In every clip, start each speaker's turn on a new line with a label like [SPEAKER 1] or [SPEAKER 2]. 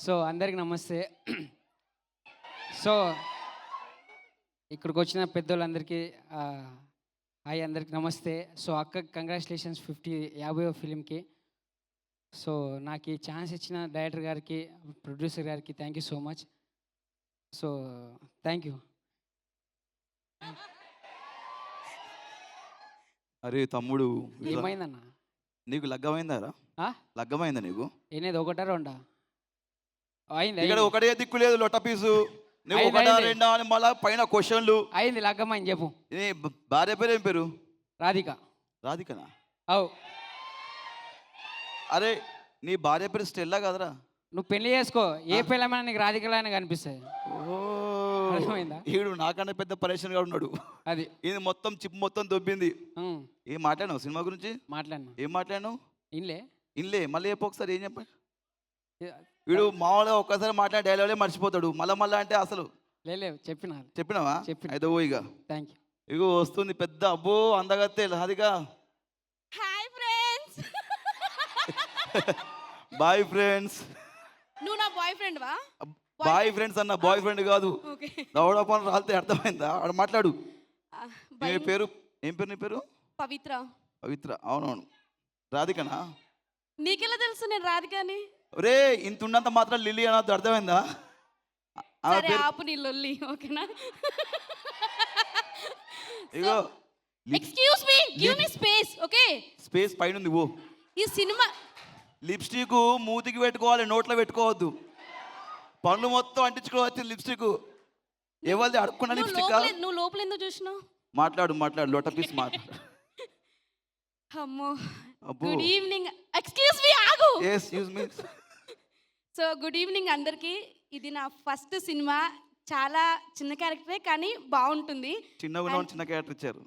[SPEAKER 1] So అందరికి నమస్తే. So ఇక్కడికి వచ్చిన పెద్దోళ్ళందరికీ హాయ్, అందరికి నమస్తే. సో అక్క కంగ్రాచులేషన్స్ 50వ ఫిలింకి. సో నాకు ఈ ఛాన్స్ ఇచ్చిన డైరెక్టర్ గారికి, ప్రొడ్యూసర్ గారికి thank you so much. So thank you.
[SPEAKER 2] అరే తమ్ముడు,
[SPEAKER 1] ఏమైందన్న?
[SPEAKER 2] నీకు లగ్గమైందారా? లగ్గమైందా నీకు?
[SPEAKER 1] ఏనేది ఒకటా రెండా? అయింది.
[SPEAKER 2] ఇక్కడ ఒకటే దిక్కు లేదు, లొట్ట పీసు. నువ్వు ఒకటా రెండా అని మళ్ళా పైన క్వశ్చన్లు.
[SPEAKER 1] అయింది, లగ్గమైంది. చెప్పు.
[SPEAKER 2] నీ భార్య పేరు ఏం పేరు?
[SPEAKER 1] రాధిక.
[SPEAKER 2] రాధికనా?
[SPEAKER 1] అవు.
[SPEAKER 2] అరే నీ భార్య పేరు స్టెల్లా కదరా?
[SPEAKER 1] నువ్వు పెళ్లి చేసుకో, ఏ పిల్లమైనా నీకు రాధికలానే కనిపిస్తుంది. అర్థమైందా?
[SPEAKER 2] ఈడు నాకన్నా పెద్ద పరేషన్గా ఉన్నాడు.
[SPEAKER 1] అది
[SPEAKER 2] ఇది మొత్తం చిప్ మొత్తం దొబ్బింది. ఏం మాట్లాడినావు సినిమా గురించి?
[SPEAKER 1] మాట్లాడినా.
[SPEAKER 2] ఏం మాట్లాడినావు?
[SPEAKER 1] ఇన్లే
[SPEAKER 2] మళ్ళీ చెప్పు ఒకసారి. ఏం చెప్పా? వీడు మామూలుగా ఒక్కసారి మాట్లాడే డైలాగే మర్చిపోతాడు. మళ్ళా అంటే అసలు చెప్పినావా? అయితే ఓ ఇక
[SPEAKER 1] థ్యాంక్ యూ.
[SPEAKER 2] ఇగో వస్తుంది పెద్ద అబ్బో అందగత్తే Radhika.
[SPEAKER 3] Hi friends.
[SPEAKER 2] Boy friends.
[SPEAKER 3] నువ్వు నా బాయ్ ఫ్రెండ్ వా?
[SPEAKER 2] బాయ్ ఫ్రెండ్స్ అన్న, బాయ్ ఫ్రెండ్ కాదు. దౌడపని రాలితే అర్థమైందా? ఆడ మాట్లాడు. నీ పేరు ఏం పేరు? నీ పేరు
[SPEAKER 3] పవిత్ర.
[SPEAKER 2] పవిత్ర, అవునవును. రాధికనా?
[SPEAKER 3] నీకెలా తెలుసు నేను రాధికని?
[SPEAKER 2] రే ఇంత ఉన్నంత మాత్రం లిల్లీ అనొద్దు, అర్థమైందా?
[SPEAKER 3] సరే ఆపు నీ లొల్లి, ఓకేనా?
[SPEAKER 2] ఇగో
[SPEAKER 3] excuse me, give me space. Okay,
[SPEAKER 2] space పైన ఉంది. ఓ
[SPEAKER 3] ఈ సినిమా
[SPEAKER 2] లిప్స్టిక్ మూతికి పెట్టుకోవాలి, నోట్లో పెట్టుకోవద్దు. పళ్ళు మొత్తం అంటించుకోవచ్చు లిప్స్టిక్. ఎవరిది అడుక్కున్న లిప్స్టిక్?
[SPEAKER 3] నువ్వు లోపల ఎందుకు చూసినావు?
[SPEAKER 2] మాట్లాడు లోట పీస్ మాట్లాడు.
[SPEAKER 3] అమ్మో, గుడ్ ఈవినింగ్. ఎక్స్క్యూజ్ మీ, ఆగు.
[SPEAKER 2] Excuse me.
[SPEAKER 3] So good evening అందరికీ. ఇది నా ఫస్ట్ సినిమా. చాలా చిన్న క్యారెక్టరే కానీ బాగుంటుంది.
[SPEAKER 2] చిన్న క్యారెక్టర్ ఇచ్చారు.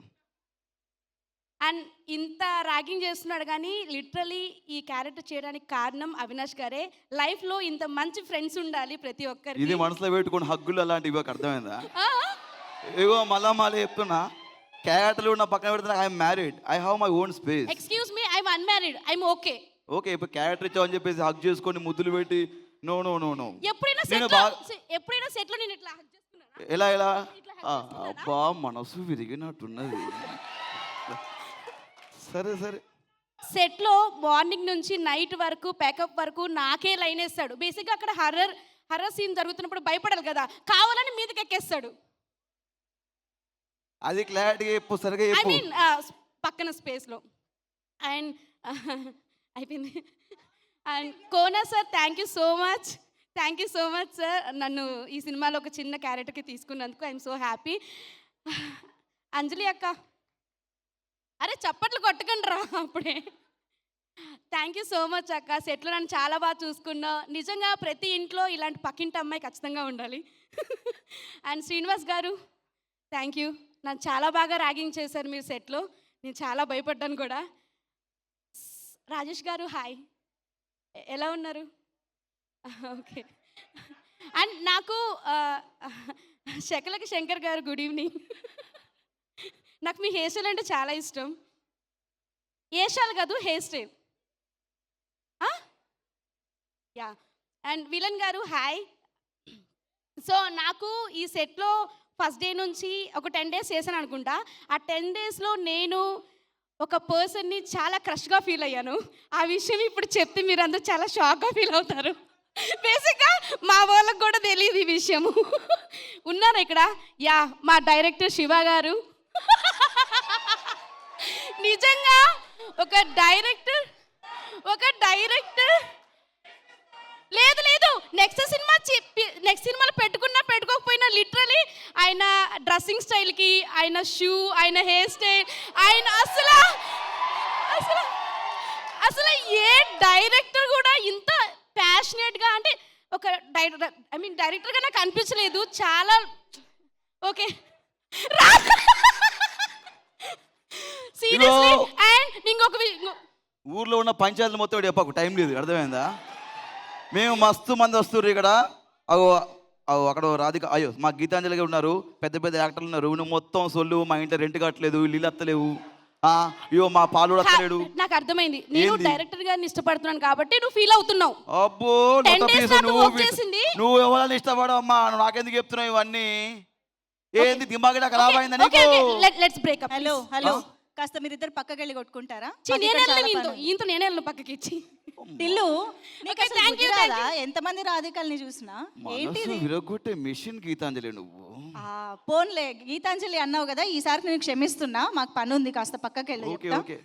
[SPEAKER 3] అండ్ ఇంత ర్యాగింగ్ చేస్తున్నాడు కానీ లిటరలీ ఈ క్యారెక్టర్ చేయడానికి కారణం అవినాష్ గారే. లైఫ్లో ఇంత మంచి ఫ్రెండ్స్ ఉండాలి ప్రతి ఒక్కరికి.
[SPEAKER 2] ఇది మనసులో పెట్టుకుని హగ్గులు అలాంటివి అర్థమైందా? ఇగో మళ్ళీ చెప్తున్నా, క్యారెక్టర్లు ఉన్న పక్కన పెడుతున్నా. I'm married, I have my own space.
[SPEAKER 3] Excuse me, I'm unmarried, I'm okay.
[SPEAKER 2] Okay, ఇప్పుడు క్యారెక్టర్ ఇచ్చావని చెప్పేసి హగ్ చేసుకొని ముద్దులు పెట్టి నో.
[SPEAKER 3] ఎప్పుడైనా సెట్లో నేను ఇట్లా హగ్ చేస్తున్నానా?
[SPEAKER 2] ఎలా? అబ్బా మనసు విరిగినట్టున్నది. సరే
[SPEAKER 3] సెట్లో మార్నింగ్ నుంచి నైట్ వరకు ప్యాకప్ వరకు నాకే లైన్ వేస్తాడు. బేసిక్గా అక్కడ హర్రర్ సీన్ జరుగుతున్నప్పుడు భయపడాలి కదా, కావాలని మీదకి ఎక్కేస్తాడు.
[SPEAKER 2] అది క్లారిటీగా చెప్పు, సరిగా
[SPEAKER 3] ఐ
[SPEAKER 2] చెప్పు.
[SPEAKER 3] మీన్ పక్కన స్పేస్లో. అండ్ అయిపోయింది. And Kona sir, thank you so much sir. నన్ను ఈ సినిమాలో ఒక చిన్న క్యారెక్టర్కి తీసుకున్నందుకు ఐఎమ్ సో హ్యాపీ. అంజలి అక్క, అరే చప్పట్లు కొట్టకండి రా అప్పుడే. థ్యాంక్ యూ సో మచ్ అక్క. సెట్లో నన్ను చాలా బాగా చూసుకున్నావు. నిజంగా ప్రతి ఇంట్లో ఇలాంటి పక్కింటి అమ్మాయి ఖచ్చితంగా ఉండాలి. అండ్ శ్రీనివాస్ గారు, థ్యాంక్ యూ. నన్ను చాలా బాగా ర్యాగింగ్ చేశారు మీరు సెట్లో. నేను చాలా భయపడ్డాను కూడా. రాజేష్ గారు హాయ్, ఎలా ఉన్నారు? ఓకే. అండ్ నాకు శకలకి శంకర్ గారు గుడ్ ఈవినింగ్. నాకు మీ హెయిర్ స్టైల్ అంటే చాలా ఇష్టం. ఏషాలు కాదు, hair style. Yeah. And villain గారు హాయ్. సో నాకు ఈ సెట్లో ఫస్ట్ డే నుంచి ఒక 10 days చేశాను అనుకుంటా. ఆ 10 daysలో నేను ఒక పర్సన్ని చాలా క్రష్గా ఫీల్ అయ్యాను. ఆ విషయం ఇప్పుడు చెప్తే మీరు అందరూ చాలా షాక్గా ఫీల్ అవుతారు. బేసిక్గా మా వాళ్ళకు కూడా తెలియదు ఈ విషయము. ఉన్నారు ఇక్కడ. యా, మా డైరెక్టర్ శివ గారు. నిజంగా ఒక డైరెక్టర్ లేదు నెక్స్ట్ సినిమాలో పెట్టుకోకపోయినా లిటరలీ ఆయన డ్రెస్సింగ్ స్టైల్కి, ఆయన షూ, ఆయన హెయిర్ స్టైల్, ఆయన అసలు ఏ డైరెక్టర్ కూడా ఇంత ప్యాషనేట్గా, అంటే ఒక డైరెక్టర్గా నాకు అనిపించలేదు. చాలా ఓకే సీరియస్లీ. అండ్ ఇంకొక
[SPEAKER 2] ఊర్లో ఉన్న పంచాయతీలు మొత్తం చెప్పకు, టైం లేదు, అర్థమైందా? మేము మస్తు మంది వస్తుర్రు ఇక్కడ. అక్కడ రాధిక, అయ్యో మా గీతాంజలిగా ఉన్నారు, పెద్ద యాక్టర్లు ఉన్నారు. నువ్వు మొత్తం సొల్లు, మా ఇంట్లో రెంట్ కట్టలేదు, ఇల్లు అత్తలేవు, అయ్యో మా పాలు అక్కలేడు.
[SPEAKER 3] నాకు అర్థమైంది, నేను
[SPEAKER 2] ఏంది?
[SPEAKER 3] డైరెక్టర్ గారిని ఇష్టపడుతున్నాను కాబట్టి నువ్వు ఫీల్ అవుతున్నావు.
[SPEAKER 2] అబ్బో
[SPEAKER 3] 10
[SPEAKER 2] మొత్తం
[SPEAKER 3] days
[SPEAKER 2] పీసు
[SPEAKER 3] నాకు
[SPEAKER 2] నువ్వు
[SPEAKER 3] work చేసింది.
[SPEAKER 2] నువ్వు ఎవరైనా ఇష్టపడవమ్మా, నువ్వు నాకెందుకు చెప్తున్నావు ఇవన్నీ? ఏంది దిమాగ్ ఖరాబ్ అయిందా
[SPEAKER 3] ఓకే
[SPEAKER 2] నీకు?
[SPEAKER 3] Okay let's break up.
[SPEAKER 4] Hello hello కాస్త మీరిద్దరు పక్కకి వెళ్ళి కొట్టుకుంటారా?
[SPEAKER 3] నేనే వెళ్ళను, ఈయంతో నేనే వెళ్ళను పక్కకి ఇచ్చి.
[SPEAKER 4] టిల్లు నీకు
[SPEAKER 3] Okay,
[SPEAKER 4] అసలు
[SPEAKER 3] thank
[SPEAKER 4] బుద్ధి
[SPEAKER 3] you, thank
[SPEAKER 4] రాదా? ఎంతమంది రాధికల్ని చూసినా ఏంటి
[SPEAKER 2] మనసు విరగొట్టే మిషన్ గీతాంజలి నువ్వు.
[SPEAKER 4] పోన్లే గీతాంజలి అన్నావు కదా, ఈసారి నేను క్షమిస్తున్నా, మాకు పని ఉంది, కాస్త పక్కకి వెళ్ళి
[SPEAKER 2] ఓకే
[SPEAKER 4] చెప్తా.
[SPEAKER 2] ఓకే